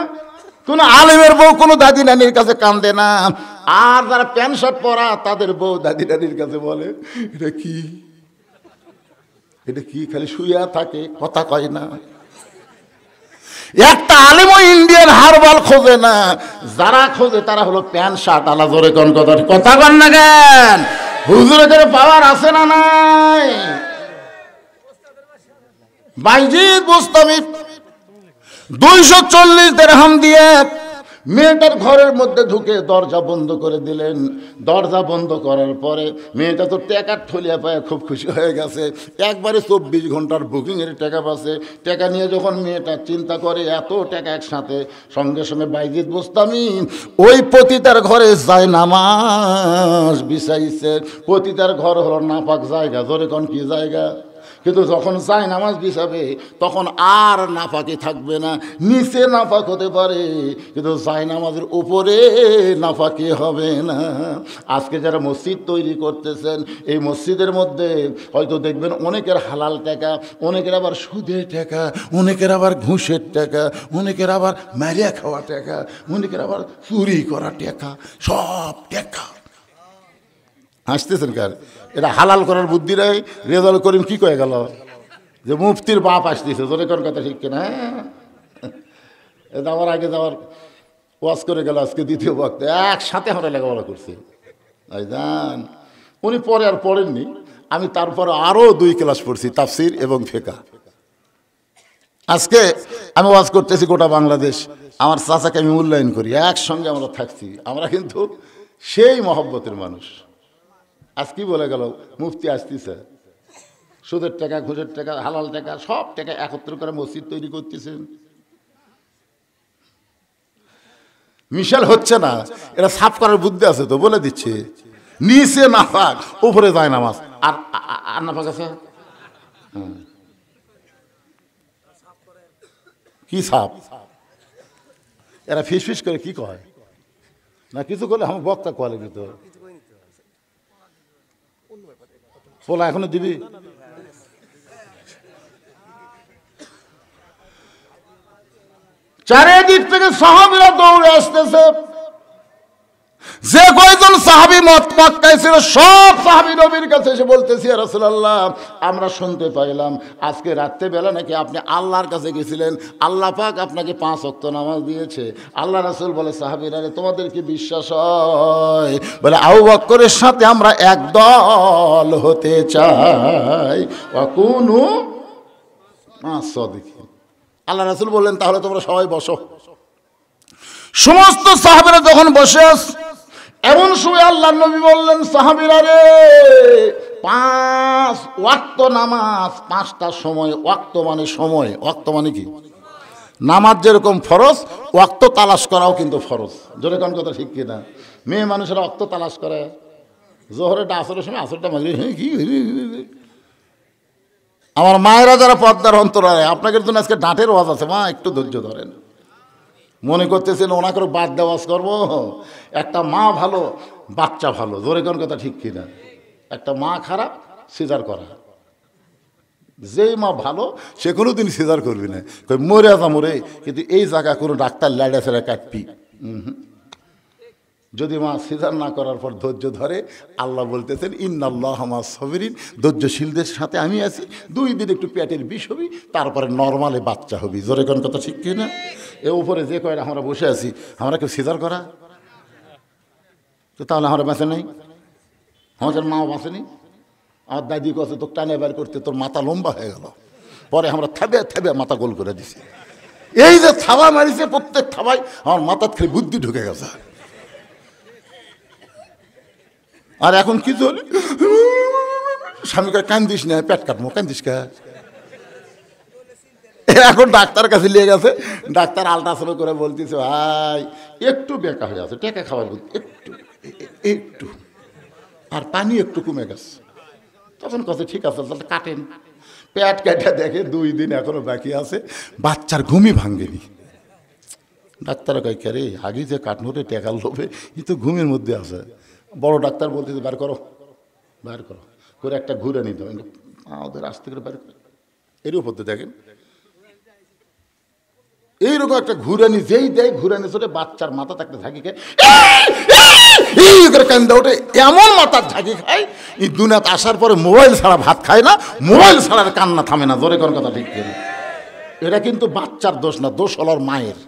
কোন আলিমের বউ কোন দাদি নানির কাছে কান্দে না। আর যারা প্যান্ট শার্ট পরা তাদের বউ দাদি নানির কাছে বলে এটা কি, এটা কি, খালি শুয়ে থাকে, কথা কয় না। একটা আলেম ইন্ডিয়ান হারবাল খোঁজে না, যারা খোঁজে তারা হলো প্যান্ট শার্ট আলা। জোরে কোন কথা, কথা কন না কেন? হুজুরের পাওয়ার আছে না নাই? বাইজিদ বোস্তামি 240 দিরহাম দিয়ে মেয়েটার ঘরের মধ্যে ঢুকে দরজা বন্ধ করে দিলেন। দরজা বন্ধ করার পরে মেয়েটা তো টাকার ঠলিয়া পায় খুব খুশি হয়ে গেছে। একবারে 24 ঘন্টার বুকিংয়ের টাকা পাচ্ছে। টাকা নিয়ে যখন মেয়েটা চিন্তা করে এত টাকা একসাথে, সঙ্গে সঙ্গে বাইজিদ বোস্তামি ওই পতিতার ঘরে যায় নামাজ বিছাইছে। পতিতার ঘর হলো নাপাক জায়গা। জোরে কোন কি জায়গা? কিন্তু যখন যায় নামাজ বিছাবে তখন আর নাপাকি থাকবে না। নিচে নাপাক হতে পারে কিন্তু যায় নামাজের উপরে নাপাকি হবে না। আজকে যারা মসজিদ তৈরি করতেছেন, এই মসজিদের মধ্যে হয়তো দেখবেন অনেকের হালাল টাকা, অনেকের আবার সুদের টাকা, অনেকের আবার ঘুষের টাকা, অনেকের আবার মারিয়া খাওয়া টাকা, অনেকের আবার চুরি করা টাকা, সব টাকা। হাসতেছেন কার? এটা হালাল করার বুদ্ধিরাই রেজাউল করিম কি কয়ে গেল যে মুফতির বাপ আসতেছে। জোরে কোন কথা ঠিক কিনা? এটা আমার আগে যাওয়ার ওয়াজ করে গেল, আজকে দ্বিতীয় বক্তা একসাথে আমরা লেখাপড়া করছি। জান উনি পরে আর পড়েননি, আমি তারপরে আরও 2 ক্লাস পড়ছি, তাফসির এবং ফিকহ। আজকে আমি ওয়াজ করতেছি গোটা বাংলাদেশ, আমার চাচাকে আমি মূল্যায়ন করি, একসঙ্গে আমরা থাকছি। আমরা কিন্তু সেই মহব্বতের মানুষ। আজ কি বলে গেল মুফতি আসতেছে, সুদের টাকা, ঘুষের টাকা, হালাল টাকা, সব টাকা একত্র করে মসজিদ তৈরি করতেছেন। মিশাল হচ্ছে না, এটা সাফ করার বুদ্ধি আছে তো, বলে দিচ্ছে নিচে নাফাক উপরে যায় নামাজ। আর আর নাফাক আছে কি সাপ? এরা ফিস ফিস করে কি কয় না, কিছু করলে আমার বক্তা কলে কিন্তু পোলা এখনো দিবি। চারিদিক থেকে সাহাবীরা দৌড়ে আসতেছে। যে কয়জন সাহাবী মক্কায় ছিল সব সাহাবী নবীর কাছে এসে বলতেছে, ইয়া রাসূলুল্লাহ, আমরা শুনতে পাইলাম আজকে রাত্রেবেলা নাকি আপনি আল্লাহর কাছে গেছিলেন, আল্লাহ পাক আপনাকে 5 ওয়াক্ত নামাজ দিয়েছে। আল্লাহ রাসূল বলে, সাহাবীরা তোমাদের কি বিশ্বাস হয়? বলে, আবু বকরের সাথে আমরা একদল হতে চাই। ওয়াকুনু মা'আস-সাদিকিন। আল্লাহ রাসূল বললেন, তাহলে তোমরা সবাই বসো। সমস্ত সাহাবীরা যখন বসে আছে, এমন সময় আল্লাহর নবী বললেন, সাহাবীরা রে, 5 ওয়াক্ত নামাজ, 5টা সময়। ওয়াক্ত মানে সময়, ওয়াক্ত মানে কি? নামাজ যেরকম ফরজ, ওয়াক্ত তালাশ করাও কিন্তু ফরজ। জোরে কোন কথা ঠিক কিনা? মেয়ে মানুষেরা ওয়াক্ত তালাশ করে, জোহরেরটা আসরের সময়, আসরটা মাগরিব। কি আমার মায়েরা যারা পর্দার অন্তরালে, আপনাদের জন্য আজকে ডাঁটের ওয়াজ আছে, মা একটু ধৈর্য ধরেন। মনে করতেছেন ওনাকে বাদ দেওয়াজ করবো? একটা মা ভালো, বাচ্চা ভালো। জোরে কোন কথা ঠিক কিনা? একটা মা খারাপ, সিজার করা। যেই মা ভালো সে কোনো দিন সিজার করবি না, মরে যা মরে, কিন্তু এই জায়গা কোনো ডাক্তার লাইডা ছেড়ে কাটবি। যদি মা সিজার না করার পর ধৈর্য ধরে, আল্লাহ বলতেছেন ইন্নাল্লাহ মা সাবিরিন, ধৈর্যশীলদের সাথে আমি আছি। 2 দিন একটু পেটের বিষ হবি, তারপরে নর্মালে বাচ্চা হবি। জোরে কোন কথা ঠিক কি না? এর উপরে যে কয়টা আমরা বসে আছি, আমরা কেউ সিজার করা? তো তাহলে আমরা বাঁচে নাই, আমাদের মাও বাঁচেনি। আমার দাদি কাছে তো টানে বের করতে তোর মাথা লম্বা হয়ে গেল, পরে আমরা থাবে থাবে মাথা গোল করে দিছি। এই যে থাবা মারিছে, প্রত্যেক থাবাই আমার মাথার খেয়ে বুদ্ধি ঢুকে গেছে। আর এখন কি চলে, স্বামীকে কান্দিস না, পেট কাটবো, কান্দিস কে? এখন ডাক্তার কাছে নিয়ে গেছে, ডাক্তার আল্ট্রাসাউন্ড করে বলতেছে ভাই একটু বেকা হয়ে আছে, টেকা খাবার একটু একটু আর পানি একটু কমে গেছে। তখন কথা ঠিক আছে, তাহলে কাটেন। পেট কেটে দেখে 2 দিন এখনো বাকি আছে, বাচ্চার ঘুমই ভাঙ্গেনি। ডাক্তার কয় কে রে, আগে যে কাটনোরে টেকার লোভে ই তো ঘুমের মধ্যে আছে। বড় ডাক্তার বলতেছে বার করো, বার করো করে একটা ঘুরে নিতে হবে, ওদের আস্তে করে বার করে। এর উপর দেখেন এইরকম একটা ঘুরানি, যেই দেয় ঘুরানি চলে, বাচ্চার মাথা থাকতে ঝাঁকি খায়, এই করে কান্দা ওঠে, এমন মাথার ঝাঁকি খায়। এই দুনিয়াত আসার পরে মোবাইল ছাড়া ভাত খায় না, মোবাইল ছাড়া কান্না থামে না। জোরে কোন কথা ঠিক কিনা? এটা কিন্তু বাচ্চার দোষ না, দোষ হল মায়ের।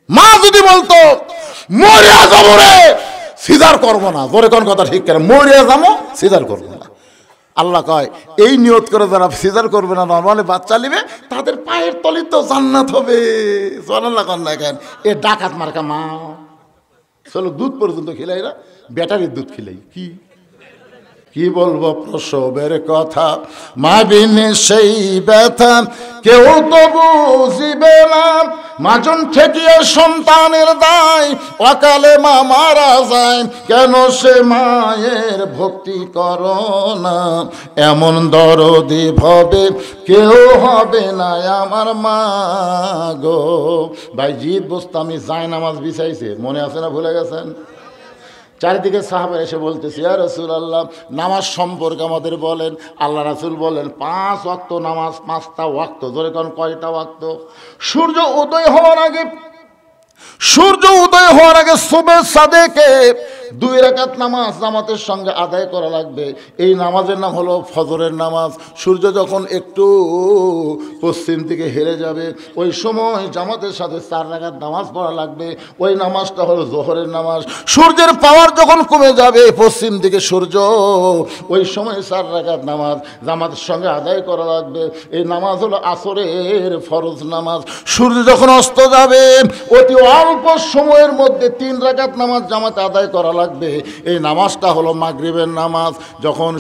মা যদি বলতো মরিয়া যাবো রে, সিজার করবো না, জোরে কোন কথা ঠিক কিনা? মরিয়া যাবো, সিজার করবো না। আল্লাহ কয় এই নিয়ত করে যারা সিজার করবে না, নর্মালি বাচ্চা নিবে, তাদের পায়ের তলে তো জান্নাত হবে। আল্লাহ কন দেখেন, এ ডাকাত মার্কা মা। চলো দুধ পর্যন্ত খিলাই না, ব্যাটারির দুধ খিলাই। কি বলবো প্রসবের কথা, মা বিনে সেই ব্যথা কেউ তো বুঝিবে না। মাজন ঠেকিয়ে সন্তানের দায়, অকালে মা মারা যায়, কেন সে মায়ের ভক্তি করো না। এমন দরদি ভবে কেউ হবে না আমার মা গো। ভাই জিদ বোস্তামি জায়নামাজ বিছাইছে, মনে আছে না, ভুলে গেছেন? চারিদিকে সাহাবা এসে বলতেছে ইয়া রাসূলুল্লাহ, নামাজ সম্পর্কে আমাদের বলেন। আল্লাহ রাসূল বলেন 5 ওয়াক্ত নামাজ, 5টা ওয়াক্ত। ধরে কোন কয়টা ওয়াক্ত? সূর্য উদয় হওয়ার আগে, সূর্য উদয় হওয়ার আগে সুবহে সাদেকে 2 রাকাত নামাজ জামাতের সঙ্গে আদায় করা লাগবে। এই নামাজের নাম হলো ফজরের নামাজ। সূর্য যখন একটু পশ্চিম দিকে হেরে যাবে, ওই সময় জামাতের সাথে 4 রাকাত নামাজ পড়া লাগবে। ওই নামাজটা হলো জোহরের নামাজ। সূর্যের পাওয়ার যখন কমে যাবে, পশ্চিম দিকে সূর্য, ওই সময় 4 রাকাত নামাজ জামাতের সঙ্গে আদায় করা লাগবে। এই নামাজ হলো আসরের ফরজ নামাজ। সূর্য যখন অস্ত যাবে, অতি অল্প সময়ের মধ্যে 3 রাকাত নামাজ জামাতে আদায় করা লাগবে। এই নামাজটা হলো মাগরিবের নামাজ। যখন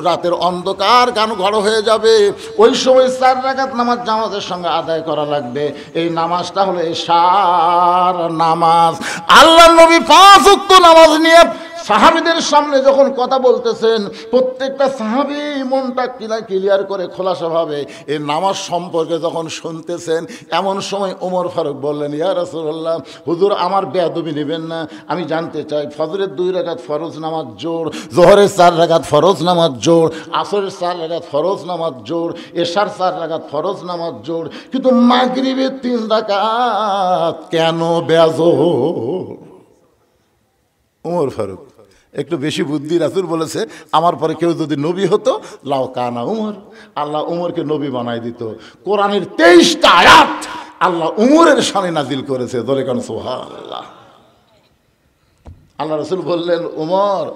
রাতের অন্ধকার ঘন হয়ে যাবে, ওই সময় 4 রাকাত নামাজ জামাতের সঙ্গে আদায় করা লাগবে। এই নামাজটা হলো এশার নামাজ। আল্লাহর নবী 5 ওয়াক্ত নামাজ নিয়ে সাহাবীদের সামনে যখন কথা বলতেছেন, প্রত্যেকটা সাহাবী মনটা ক্লিয়ার করে খোলাসাভাবে এই নামাজ সম্পর্কে যখন শুনতেছেন, এমন সময় ওমর ফারুক বললেন ইয়া রাসূলুল্লাহ, হুজুর আমার বেয়াদবি নেবেন না, আমি জানতে চাই ফজরের 2 রাকাত ফরজ নামাজ জোর, জোহরের 4 রাকাত ফরজ নামাজ জোর, আসরের 4 রাকাত ফরজ নামাজ জোর, এশার 4 রাকাত ফরজ নামাজ জোর, কিন্তু মাগরিবের 3 রাকাত কেন বেজোর? ওমর ফারুক একটু বেশি বুদ্ধি। রাসূল বলেছে আমার পরে কেউ যদি নবী হতো, লাও কানা উমর, আল্লাহ উমরকে নবী বানাই দিত। কোরআনের 23টা আয়াত আল্লাহ উমরের শানে নাজিল করেছে। ধরে কেন সুবহানাল্লাহ। আল্লাহ রাসূল বললেন উমর,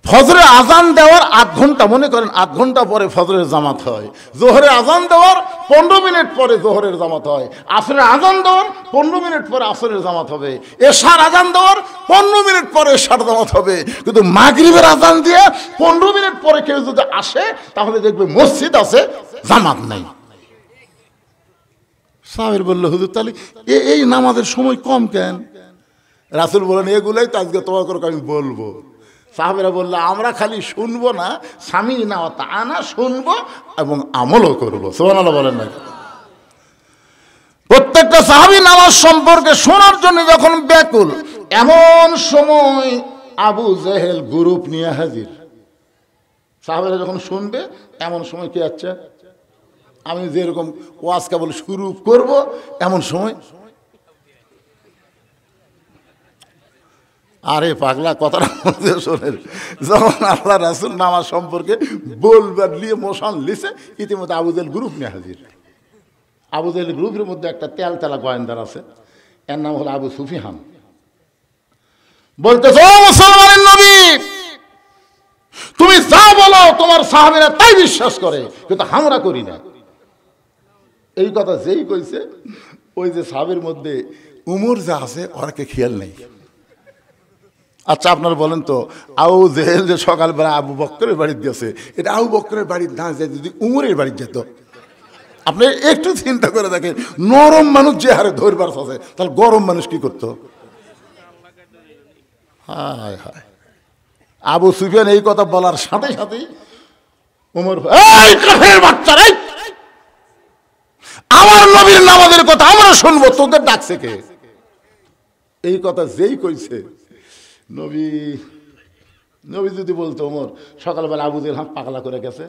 ফজরে আজান দেওয়ার 8 ঘন্টা, মনে করেন 8 ঘন্টা পরে ফজরের জামাত হয়, জোহরে আজান দেওয়ার 15 মিনিট পরে জোহরের জামাত হয়, আসরের আজান দেওয়ার 15 মিনিট পরে আসরের জামাত হবে, এশার আজান দেওয়ার 15 মিনিট পরে এশার জামাত হবে। কিন্তু মাগরিবের আজান দিয়ে 15 মিনিট পরে কেউ যদি আসে, তাহলে দেখবে মসজিদ আছে, জামাত নাই। সাহাবীর বলল হুজুর তাহলে এই নামাজের সময় কম কেন? রাসূল বলেন এগুলাই তো আজকে তোমাকে আমি বলবো। সাহাবীরা বললো আমরা খালি শুনবো না, সামিনা ওয়া তাআনা, শুনবো এবং আমলও করবো। সুবহানাল্লাহ বলেন না? প্রত্যেকটা সাহাবী নামাজ সম্পর্কে শোনার জন্য যখন ব্যাকুল, এমন সময় আবু জেহেল গ্রুপ নিয়ে হাজির। সাহাবীরা যখন শুনবে, এমন সময় কি আচ্ছা আমি যেরকম ওয়াজ কেবল শুরু করব, এমন সময় আরে পাগলা, কথাটা মধ্যে শোনেন, যখন আল্লাহ রাসূল নামাজ সম্পর্কে বলবার নিয়ে মোশন লিছে, ইতিমধ্যে আবু জেহেল গ্রুপ নিয়ে হাজির। আবু জেহেল গ্রুপের মধ্যে একটা তেলতেলা গোয়েন্দার আছে, এর নাম হলো আবু সুফিয়ান। বলতেছে, ও মুসলমানের নবী, তুমি যা বলো তোমার সাহাবীরা তাই বিশ্বাস করে, কিন্তু আমরা করি না। এই কথা যেই কইছে, ওই যে সাহাবীর মধ্যে উমর যা আছে ওরাকে খেয়াল নেই। আচ্ছা আপনারা বলেন তো, আবু জেহেল যে সকালবেলা আবু বকরের বাড়িতে গেছে, এটা আবু বকরের বাড়ির না যায় যদি উমরের বাড়িতে যেত, আপনি একটু চিন্তা করে দেখেন, নরম মানুষ যে হারে ধরবার আছে, তাহলে গরম মানুষ কি করতো? হায় হায়। আবু সুফিয়ান এই কথা বলার সাথে সাথেই উমর, এই কাফের বাচ্চারা, আমার নবীর নামাজের কথা আমরা শুনবো, তোদের ডাকছে কে? এই কথা যেই কইছে, নবী যদি বলতো, ওমর সকালবেলা আবু জেহেল পাগলা করে গেছে,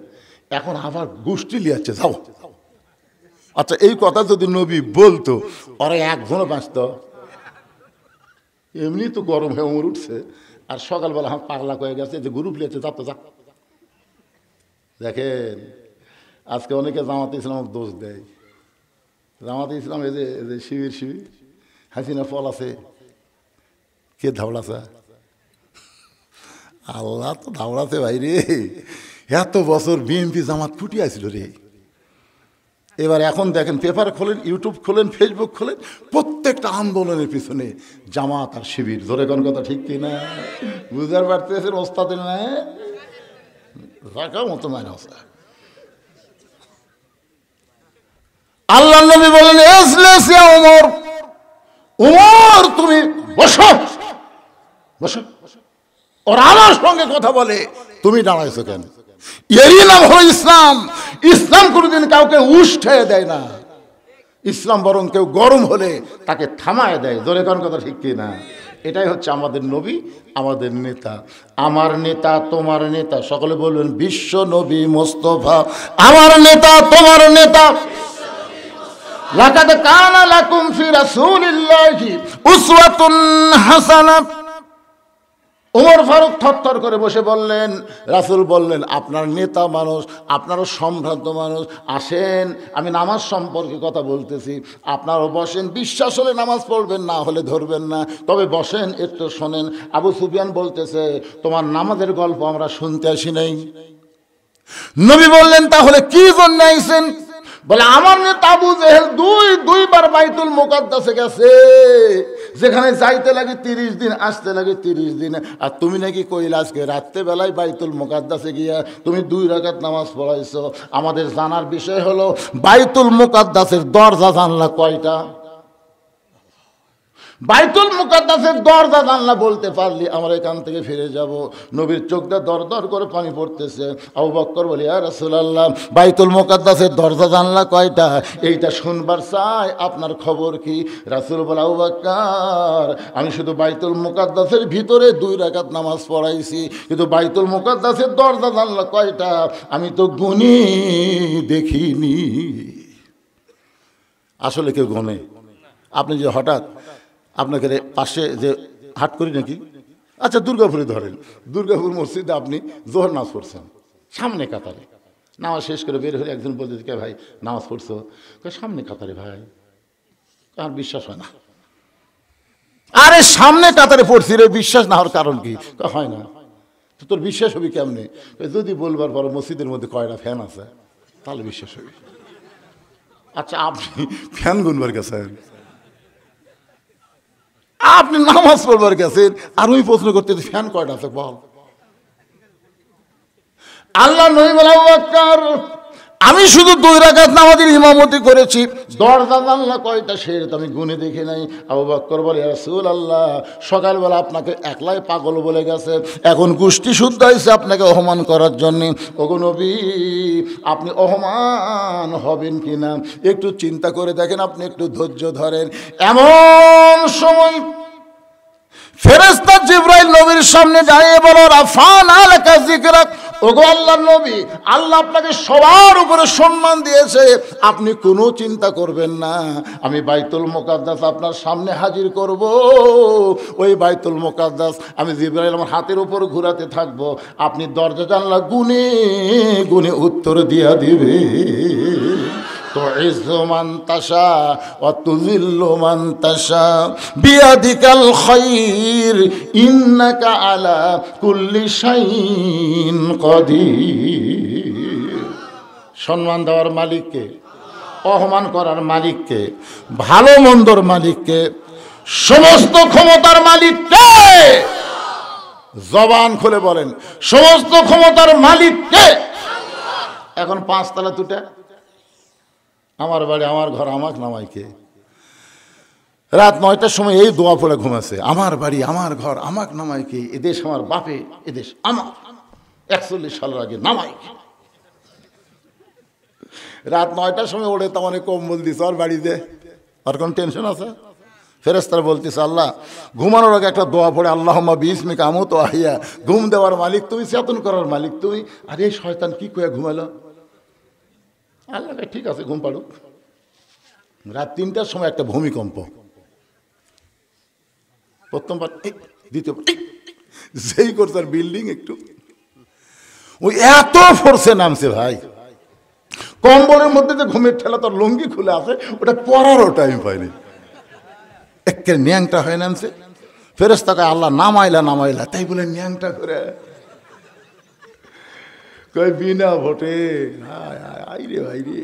এখন আবার গোষ্ঠী লিয়াচ্ছে, যাও। আচ্ছা এই কথা যদি নবী বলতো, ওরা একজনও বাঁচত? এমনি তো গরম হয়ে ওমর উঠছে, আর সকালবেলা পাগলা করে গেছে, যে গ্রুপ লিয়াচ্ছে, যা তো যা। দেখেন আজকে অনেকে জামাতে ইসলামকে দোষ দেয়। জামাতে ইসলাম এই যে শিবির হাসিনা ফল আছে, কে ধাওড়াছে? আল্লাহ তো ধাওড়াছে ভাই রে। এত বছর বিএনপি জামাত ফুটি আসছিল রে। এবার এখন দেখেন, পেপার খোলেন, ইউটিউব খোলেন, ফেসবুক খোলেন, প্রত্যেকটা আন্দোলনের পিছনে জামাত আর শিবির। ধরে কোন কথা ঠিক কিনা বুঝতে পারতেছেন? ওস্তাদের না রাখা মতো মানে আছে। আল্লাহ নবী বলেন, ওমর, ওমর তুমি বসো বসো। ওরা আমার সঙ্গে কথা বলে, তুমি দাঁড়াইছো কেন? এরই নাম হলো ইসলাম। ইসলাম কোনোদিন কাউকে উষ্ঠে দেয় না, ইসলাম বরং কেউ গরম হলে তাকে থামায় দেয়। জোরে কোন কথা ঠিক কিনা? এটাই হচ্ছে আমাদের নবী, আমাদের নেতা। আমার নেতা তোমার নেতা, সকলে বলবেন বিশ্ব নবী মোস্তফা আমার নেতা তোমার নেতা। লাকাদ কানা লাকুম ফি রাসূলিল্লাহি উসওয়াতুন হাসানাহ। ওমর ফারুক থরথর করে বসে বললেন, রাসূল বললেন, আপনার নেতা মানুষ, আপনারও সম্ভ্রান্ত মানুষ, আসেন আমি নামাজ সম্পর্কে কথা বলতেছি, আপনারও বসেন। বিশ্বাস হলে নামাজ পড়বেন, না হলে ধরবেন না, তবে বসেন একটু শোনেন। আবু সুফিয়ান বলতেছে, তোমার নামাজের গল্প আমরা শুনতে আসি নাই। নবী বললেন, তাহলে কি জন্য আইছেন? বলে, আমার নেতা আবু জেহেল দুইবার বাইতুল মুকাদ্দাসে গেছে, যেখানে যাইতে লাগে 30 দিন, আসতে লাগে 30 দিন। আর তুমি নাকি কইলা আজকে রাত্রেবেলায় বাইতুল মুকাদ্দাসে গিয়া তুমি 2 রাকাত নামাজ পড়াইছো। আমাদের জানার বিষয় হলো, বাইতুল মুকাদ্দাসের দরজা জানলা কয়টা? বাইতুল মুকাদ্দাসের দরজা জানলা বলতে পারলি আমরা এখান থেকে ফিরে যাব। নবীর চোখটা দর দর করে পানি পড়তেছে। আবু বকর বলে, ইয়া রাসূলুল্লাহ, বাইতুল মুকাদ্দাসের দরজা জানলা কয়টা? এইটা শুনবার চাই, আপনার খবর কি? রাসূল বলে, আবু বকর, আমি শুধু বাইতুল মুকাদ্দাসের ভিতরে 2 রাকাত নামাজ পড়াইছি, কিন্তু বাইতুল মুকাদ্দাসের দরজা জানলা কয়টা আমি তো গুনি দেখিনি। আসলে কেউ গনে? আপনি যে হঠাৎ আপনাকে পাশে যে হাট করি নাকি, আচ্ছা দুর্গাপুরে ধরেন, দুর্গাপুর মসজিদে আপনি জোহর নামাজ পড়ছেন, সামনে কাতারে নামাজ শেষ করে বের হলে একজন বলতে, কে ভাই নামাজ পড়ছো? সামনে কাতারে। ভাই আর বিশ্বাস হয় না। আরে সামনে কাতারে পড়ছি রে, বিশ্বাস না হওয়ার কারণ কি? হয় না। তো তোর বিশ্বাস হবে কেমনে? যদি বলবার পর মসজিদের মধ্যে কয়টা ফ্যান আছে, তাহলে বিশ্বাস হবে। আচ্ছা আপনি ফ্যান গুনবার গেছেন, আপনি নামাজ পড়বার গেছেন, আর ওই প্রশ্ন করতে ফ্যান কয়টা আছে বল? আল্লাহ নবী বলে, আবু বকর, আমি শুধু 2 রাকাত নামাজের ইমামতি করেছি, দরজা জানলা কয়টা সেটা আমি গুনে দেখি নাই। আবু বকর বলে, ইয়া রাসূলুল্লাহ, সকালবেলা আপনাকে একলাই পাগল বলে গেছে, এখন গোষ্ঠী শুদ্ধ হয়েছে আপনাকে অপমান করার জন্য। ওগো নবী, আপনি অপমান হবেন কিনা একটু চিন্তা করে দেখেন, আপনি একটু ধৈর্য ধরেন। এমন সময় ফেরেশতা জিবরাইল নবীর সামনে দাঁড়িয়ে বলো, রাফা'না লাকা যিকরাক, ওগো আল্লাহর নবী, আল্লাহ আপনাকে সবার উপরে সম্মান দিয়েছে, আপনি কোনো চিন্তা করবেন না। আমি বাইতুল মুকাদ্দাস আপনার সামনে হাজির করব। ওই বাইতুল মুকাদ্দাস আমি জিবরাইল আমার হাতের উপর ঘোরাতে থাকবো, আপনি দরজা জানলা গুনে গুনে উত্তর দিয়া দিবে। তুইজ্জু মান তাশা ওয়া তুযিল্লু মান তাশা বিয়াদিকাল খায়র ইন্নাকা আলা কুল্লি শাইইন কাদির। সম্মান দেওয়ার মালিককে, অপমান করার মালিককে, ভালো মন্দর মালিককে, সমস্ত ক্ষমতার মালিককে। জবান খুলে বলেন, সমস্ত ক্ষমতার মালিককে। এখন পাঁচতলা দুটা, আমার বাড়ি আমার ঘর আমাকে নামাইকে। রাত 9টার সময় এই দোয়া পড়ে ঘুমাছে, আমার বাড়ি আমার ঘর আমাকে নামাইকে, এদেশ আমার বাপে, এদেশ আমার, 41 সালের আগে নামাইকে। রাত 9টার সময় ওড়ে তো অনেক কম্বল দিছে ওর বাড়িতে, আর কোন টেনশন আছে? ফেরেশতারা বলতেছে আল্লাহ ঘুমানোর আগে একটা দোয়া পড়ে, আল্লাহুম্মা বিইসমিকা আমুতু ওয়া আহইয়া। ঘুম দেওয়ার মালিক তুমি, চেতন করার মালিক তুমি। আরে শয়তান কি কইয়া ঘুমালো? আল্লাহ ঠিক আছে ঘুম পাড়ুক। রাত 3টার সময় একটা ভূমিকম্প, প্রথমবার, দ্বিতীয়বার যেই করছে বিল্ডিং একটু, ওই এত ফোর্সে নামছে ভাই, কম্বলের মধ্যে যে ঘুমের ঠেলা তোর লুঙ্গি খুলে আছে ওটা পরারও টাইম পায়নি, একে ন্যাংটা হয়ে নামছে। ফেরেশতাকে আল্লাহ নামাইলা নামাইলা, তাই বলে ন্যাংটা করে কই বিনা ভোটে। আইরে ভাইরে,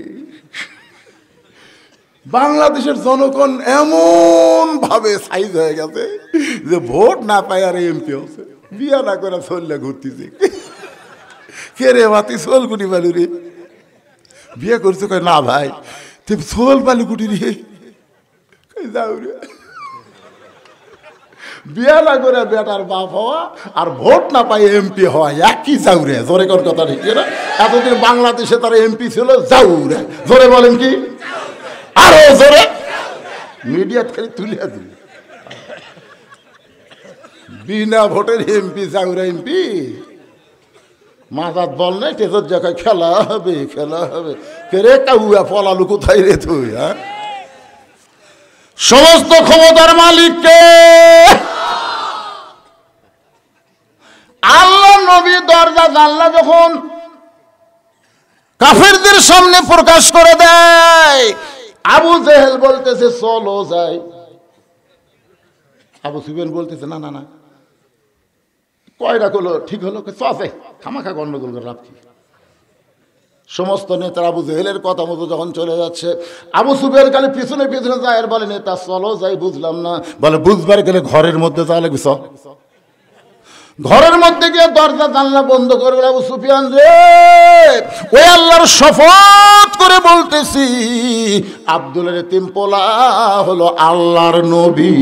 বাংলাদেশের জনগণ এমন ভাবে সাইজ হয়ে গেছে যে ভোট না পায় আর এমপি হচ্ছে, বিয়া না করে চললে ঘুরতেছে। কে রে বাতি সোল গুটি বালু রে, বিয়ে করছে? কয় না ভাই, তুমি সোল বালু গুটি রে, যাও রে। বিয়া না করে বেটার বাপ হওয়া আর ভোট না পাই এমপি হওয়া একই, যাও রে। জোরে কোন কথা ঠিক না? এতদিন বাংলাদেশে তারা এমপি ছিল, যাও রে। জোরে বলেন কি? আরো জোরে। মিডিয়া খালি তুলিয়া দিল, বিনা ভোটের এমপি, যাও রে এমপি। মাথাত বল নাই, টেজর জায়গায় খেলা হবে, খেলা হবে। কে রে কাউয়া পলালু কোথায় রে তুই? হ্যাঁ, সমস্ত ক্ষমতার মালিককে। আল্লাহ নবী দরজা জানলা যখন কাফেরদের সামনে প্রকাশ করে দেয়, আবু জেহেল বলতেছে চলো যাই, আবু সুফিয়ান বলতেছে না না না। কয়টা করলো ঠিক হলো, চলে খামাখা গন্ডগোল করে লাভ কি? সমস্ত নেতারা আবু জেহেলের কথা মতো যখন চলে যাচ্ছে, আবু সুফিয়ান খালি পিছনে পিছনে যায় আর বলে নেতা চলো যাই। বুঝলাম না, বলে বুঝবার গেলে ঘরের মধ্যে যাওয়া লাগবে। ঘরের মধ্যে গিয়ে দরজা জানলা বন্ধ করবে। আবু সুফিয়ান রে, ওই আল্লাহর শপথ করে বলতেছি, আব্দুল ইতিম পোলা হলো আল্লাহর নবী।